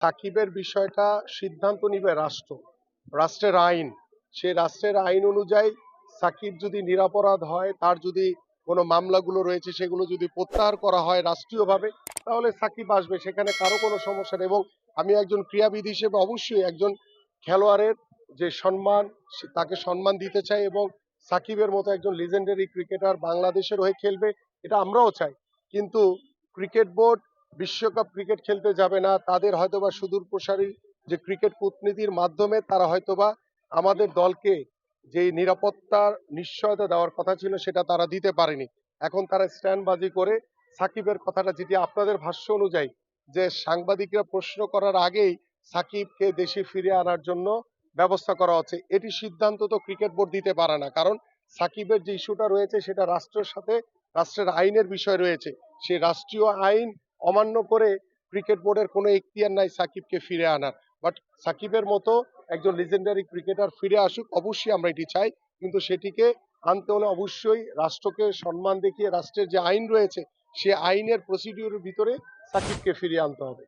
সাকিবের বিষয়টা সিদ্ধান্ত নিবে রাষ্ট্র, রাষ্ট্রের আইন। সে রাষ্ট্রের আইন অনুযায়ী সাকিব যদি নিরপরাধ হয়, তার যদি কোনো মামলাগুলো রয়েছে সেগুলো যদি প্রত্যাহার করা হয় রাষ্ট্রীয়ভাবে, তাহলে সাকিব আসবে, সেখানে কারো কোনো সমস্যা নেই। এবং আমি একজন ক্রীড়াবিদ হিসেবে অবশ্যই একজন খেলোয়াড়ের যে সম্মান, তাকে সম্মান দিতে চাই, এবং সাকিবের মতো একজন লিজেন্ডারি ক্রিকেটার বাংলাদেশের হয়ে খেলবে, এটা আমরাও চাই। কিন্তু ক্রিকেট বোর্ড বিশ্বকাপ ক্রিকেট খেলতে যাবে না, তাদের হয়তোবা সুদূর প্রসারী যে ক্রিকেট কূটনীতির মাধ্যমে তারা হয়তোবা আমাদের দলকে যে নিরাপত্তার নিশ্চয়তা দেওয়ার কথা ছিল সেটা তারা দিতে পারেনি। এখন তারা স্ট্যান্ডবাজি করে সাকিবের কথাটা, যেটি আপনাদের ভাষ্য অনুযায়ী যে সাংবাদিকরা প্রশ্ন করার আগেই সাকিবকে দেশে ফিরে আনার জন্য ব্যবস্থা করা হচ্ছে, এটি সিদ্ধান্ত তো ক্রিকেট বোর্ড দিতে পারে না। কারণ সাকিবের যে ইস্যুটা রয়েছে সেটা রাষ্ট্রের সাথে, রাষ্ট্রের আইনের বিষয় রয়েছে। সেই রাষ্ট্রীয় আইন অমান্য করে ক্রিকেট বোর্ডের কোনো এখতিয়ার নাই সাকিবকে ফিরে আনার। বাট সাকিবের মতো একজন লিজেন্ডারি ক্রিকেটার ফিরে আসুক, অবশ্যই আমরা এটি চাই। কিন্তু সেটিকে আনতে হলে অবশ্যই রাষ্ট্রকে সম্মান দেখিয়ে রাষ্ট্রের যে আইন রয়েছে সে আইনের প্রসিডিউরের ভিতরে সাকিবকে ফিরিয়ে আনতে হবে।